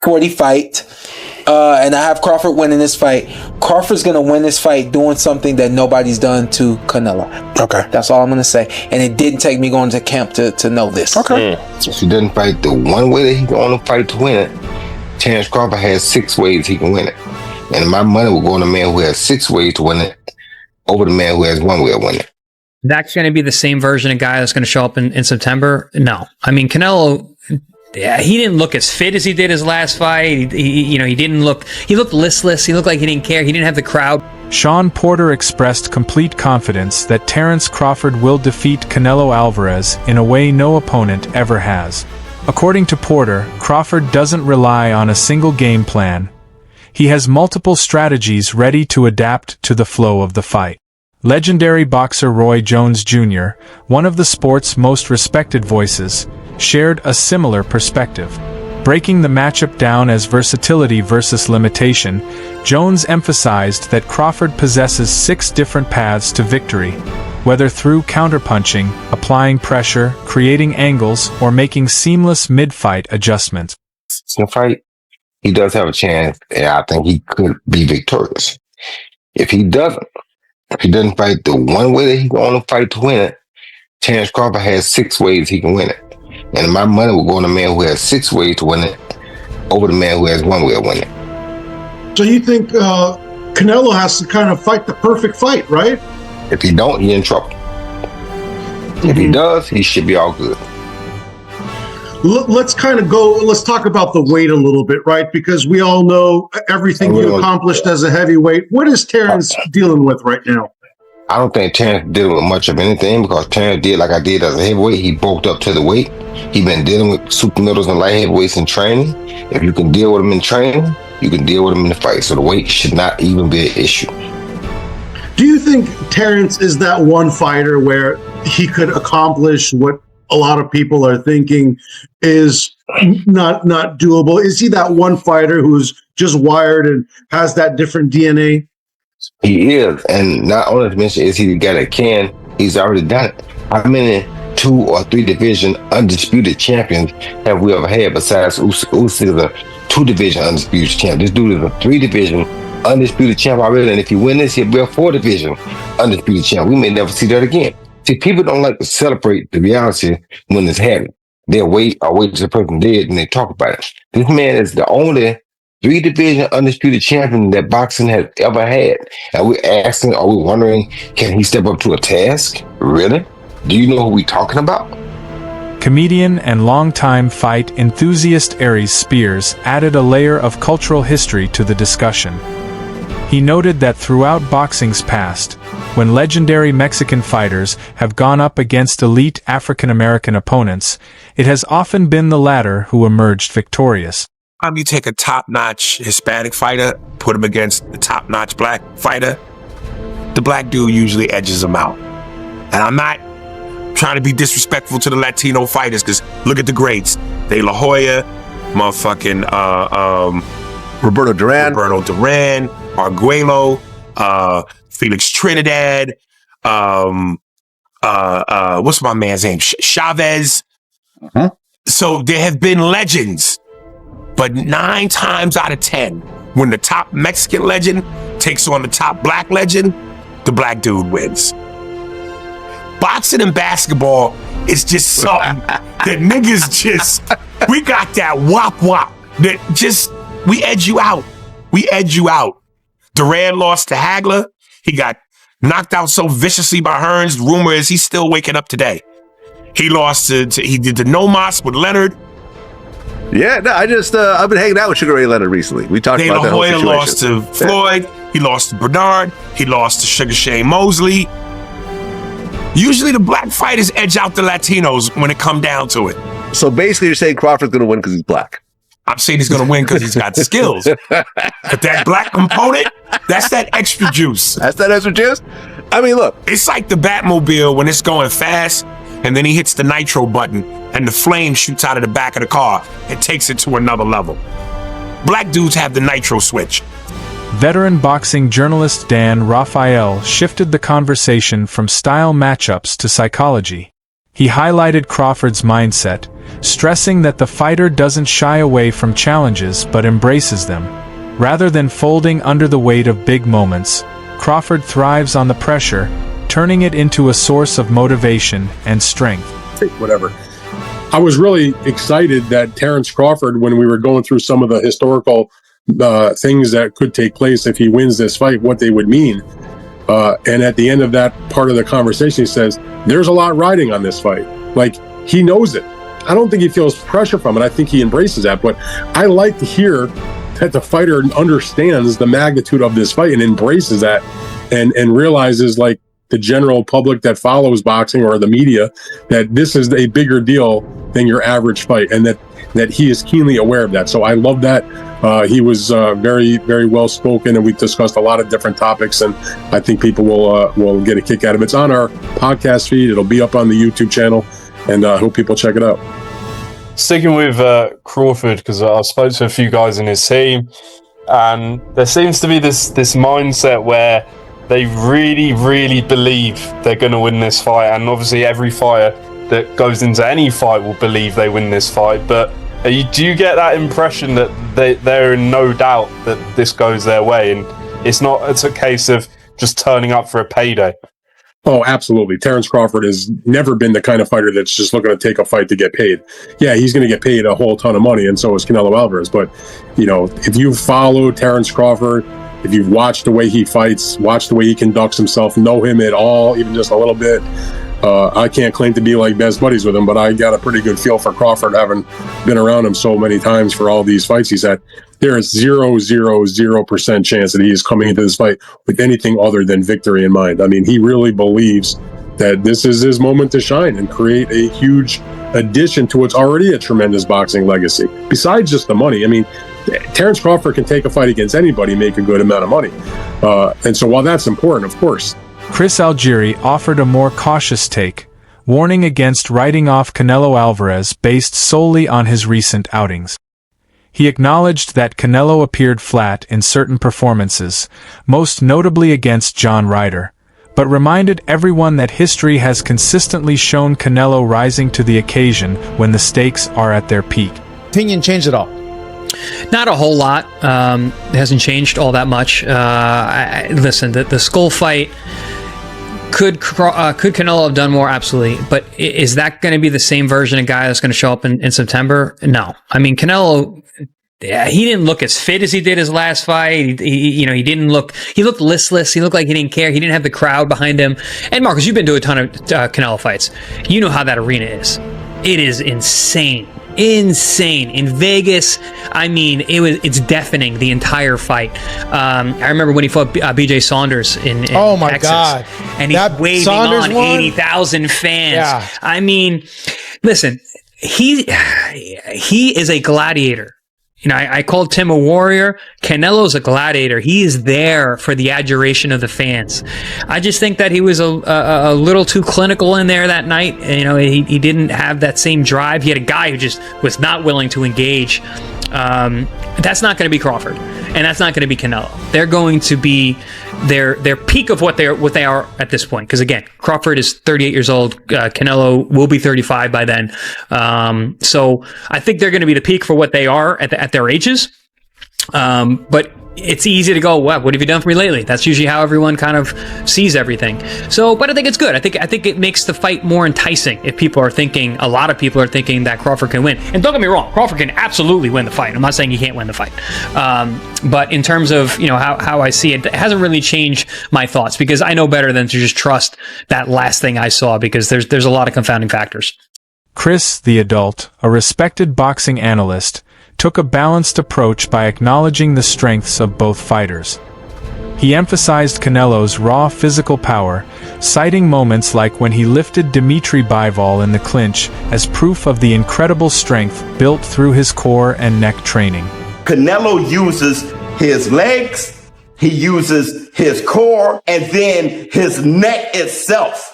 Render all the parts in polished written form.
40 fight. And I have Crawford winning this fight. Crawford's going to win this fight doing something that nobody's done to Canelo. Okay. That's all I'm going to say. And it didn't take me going to camp to know this. Okay. If he doesn't fight the one way that he can only fight to win it, Terence Crawford has 6 ways he can win it. And my money will go on the man who has 6 ways to win it over the man who has 1 way to win it. That's going to be the same version of guy that's going to show up in September? No. I mean, Canelo... Yeah, he didn't look as fit as he did his last fight. He looked listless. He looked like he didn't care. He didn't have the crowd. Shawn Porter expressed complete confidence that Terence Crawford will defeat Canelo Alvarez in a way no opponent ever has. According to Porter, Crawford doesn't rely on a single game plan. He has multiple strategies ready to adapt to the flow of the fight. Legendary boxer Roy Jones Jr., one of the sport's most respected voices, shared a similar perspective. Breaking the matchup down as versatility versus limitation, Jones emphasized that Crawford possesses 6 different paths to victory, whether through counterpunching, applying pressure, creating angles, or making seamless mid-fight adjustments. In a fight, he does have a chance, and I think he could be victorious. If he doesn't fight the one way that he can only fight to win it, Terence Crawford has 6 ways he can win it. And my money will go on the man who has 6 ways to win it over the man who has 1 way to win it. So you think Canelo has to kind of fight the perfect fight, right? If he don't, he's in trouble. If he does, he should be all good. Let's talk about the weight a little bit, right? Because we all know everything you accomplished as a heavyweight. What is Terence dealing with right now? I don't think Terence dealing with much of anything, because Terence did like I did as a heavyweight. He bulked up to the weight. He been dealing with super middles and light heavyweights in training. If you can deal with them in training, you can deal with them in the fight. So the weight should not even be an issue. Do you think Terence is that one fighter where he could accomplish what a lot of people are thinking is not doable? Is he that one fighter who's just wired and has that different DNA? He is, and not only to mention is he the guy that can, he's already done it. How many 2 or 3 division undisputed champions have we ever had besides Usyk? Usyk is a 2 division undisputed champ. This dude is a 3 division undisputed champ already, and if he win this, he'll be a 4 division undisputed champ. We may never see that again. See, people don't like to celebrate the reality when it's happening. They'll wait till the person dead and they talk about it. This man is the only 3 division undisputed champion that boxing has ever had. And we're wondering, can he step up to a task? Really? Do you know who we're talking about? Comedian and longtime fight enthusiast Aries Spears added a layer of cultural history to the discussion. He noted that throughout boxing's past, when legendary Mexican fighters have gone up against elite African-American opponents, it has often been the latter who emerged victorious. You take a top-notch Hispanic fighter, put him against the top-notch black fighter, the black dude usually edges him out. And I'm not trying to be disrespectful to the Latino fighters, because look at the greats. De La Hoya, motherfucking Roberto Duran, Arguello, Felix Trinidad, what's my man's name? Chavez. Mm-hmm. So there have been legends. But 9 times out of 10, when the top Mexican legend takes on the top black legend, the black dude wins. Boxing and basketball is just something that niggas we got that wop that we edge you out. Duran lost to Hagler. He got knocked out so viciously by Hearns. Rumor is he's still waking up today. He lost he did the no mas with Leonard. Yeah, no, I've been hanging out with Sugar Ray Leonard recently. We talked about that whole situation. Lost to Floyd. He lost to Bernard. He lost to Sugar Shane Mosley. Usually the black fighters edge out the Latinos when it come down to it. So basically you're saying Crawford's going to win because he's black. I'm saying he's going to win because he's got skills. But that black component, that's that extra juice. That's that extra juice? I mean, look. It's like the Batmobile when it's going fast, and then he hits the nitro button, and the flame shoots out of the back of the car and takes it to another level. Black dudes have the nitro switch. Veteran boxing journalist Dan Raphael shifted the conversation from style matchups to psychology. He highlighted Crawford's mindset, stressing that the fighter doesn't shy away from challenges but embraces them. Rather than folding under the weight of big moments, Crawford thrives on the pressure, turning it into a source of motivation and strength. Whatever. I was really excited that Terence Crawford, when we were going through some of the historical things that could take place if he wins this fight, what they would mean. And at the end of that part of the conversation, he says, there's a lot riding on this fight. Like, he knows it. I don't think he feels pressure from it. I think he embraces that. But I like to hear that the fighter understands the magnitude of this fight and embraces that and realizes, like the general public that follows boxing or the media, that this is a bigger deal than your average fight, and that he is keenly aware of that. So I love that. He was very, very well spoken, and we discussed a lot of different topics, and I think people will get a kick out of it. It's on our podcast feed. It'll be up on the YouTube channel, and I hope people check it out. Sticking with Crawford, because I spoke to a few guys in his team, and there seems to be this mindset where they really, really believe they're going to win this fight, and obviously every fighter that goes into any fight will believe they win this fight, but do you get that impression that they're in no doubt that this goes their way, and it's a case of just turning up for a payday? Oh, absolutely. Terence Crawford has never been the kind of fighter that's just looking to take a fight to get paid. Yeah, he's going to get paid a whole ton of money, and so is Canelo Alvarez. But, if you follow Terence Crawford, if you've watched the way he fights, watched the way he conducts himself, know him at all, even just a little bit, I can't claim to be like best buddies with him, but I got a pretty good feel for Crawford, having been around him so many times for all these fights he's had. There is 0.000% chance that he is coming into this fight with anything other than victory in mind. I mean, he really believes that this is his moment to shine and create a huge addition to what's already a tremendous boxing legacy. Besides just the money, I mean, Terence Crawford can take a fight against anybody, make a good amount of money. And so while that's important, of course, Chris Algieri offered a more cautious take, warning against writing off Canelo Alvarez based solely on his recent outings. He acknowledged that Canelo appeared flat in certain performances, most notably against John Ryder, but reminded everyone that history has consistently shown Canelo rising to the occasion when the stakes are at their peak. Opinion changed at all? Not a whole lot. It hasn't changed all that much. Listen, the skull fight, could Canelo have done more? Absolutely. But is that going to be the same version of guy that's going to show up in September? No. I mean, Canelo, he didn't look as fit as he did his last fight. He looked listless. He looked like he didn't care. He didn't have the crowd behind him. And Marcus, you've been to a ton of Canelo fights. You know how that arena is. It is insane. In Vegas. I mean, it's deafening the entire fight. I remember when he fought BJ Saunders in Texas. Oh my God. And he's waving Saunders on 80,000 fans. Yeah. I mean, listen, he is a gladiator. I called Tim a warrior. Canelo's a gladiator. He is there for the adoration of the fans. I just think that he was a little too clinical in there that night. He didn't have that same drive. He had a guy who just was not willing to engage. That's not going to be Crawford, and that's not going to be Canelo. They're going to be their peak of what they are at this point. Because again, Crawford is 38 years old. Canelo will be 35 by then. So I think they're going to be the peak for what they are at their ages. But it's easy to go, what have you done for me lately? That's usually how everyone kind of sees everything. So, but I think it's good. I think it makes the fight more enticing if a lot of people are thinking that Crawford can win. And don't get me wrong, Crawford can absolutely win the fight. I'm not saying he can't win the fight. But in terms of, how I see it, it hasn't really changed my thoughts, because I know better than to just trust that last thing I saw, because there's a lot of confounding factors. Chris, the adult, a respected boxing analyst, took a balanced approach by acknowledging the strengths of both fighters. He emphasized Canelo's raw physical power, citing moments like when he lifted Dimitri Bivol in the clinch as proof of the incredible strength built through his core and neck training. Canelo uses his legs, he uses his core, and then his neck itself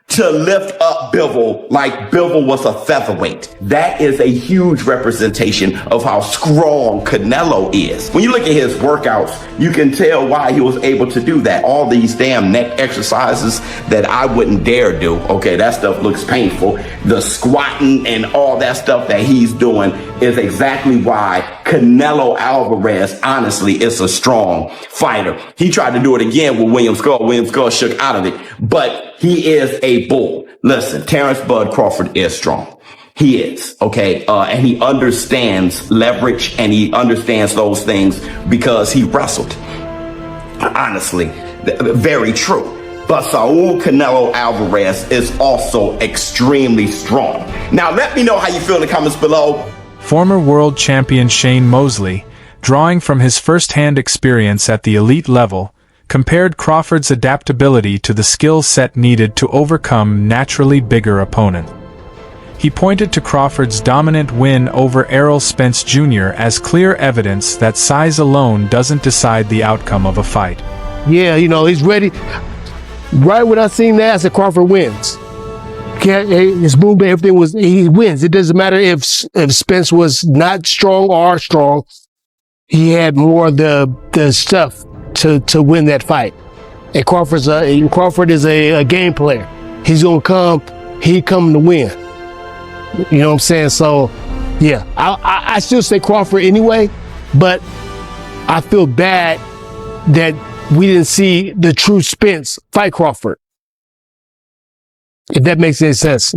to lift up Bivol like Bivol was a featherweight. That is a huge representation of how strong Canelo is. When you look at his workouts, you can tell why he was able to do that. All these damn neck exercises that I wouldn't dare do. Okay, that stuff looks painful. The squatting and all that stuff that he's doing is exactly why Canelo Alvarez, honestly, is a strong fighter. He tried to do it again with William Skull. William Skull shook out of it, but he is a bull. Listen, Terence Bud Crawford is strong. He is, okay? And he understands leverage and he understands those things because he wrestled. Honestly, very true. But Saul Canelo Alvarez is also extremely strong. Now, let me know how you feel in the comments below. Former world champion Shane Mosley, drawing from his first-hand experience at the elite level, compared Crawford's adaptability to the skill set needed to overcome naturally bigger opponents. He pointed to Crawford's dominant win over Errol Spence Jr. as clear evidence that size alone doesn't decide the outcome of a fight. Yeah, he's ready. Right when I seen that, I said Crawford wins. His movement, everything he wins. It doesn't matter if Spence was not strong or strong. He had more of the stuff to win that fight. And Crawford is a game player. He's gonna come. He come to win. You know what I'm saying? So, yeah, I still say Crawford anyway, but I feel bad that we didn't see the true Spence fight Crawford. If that makes any sense.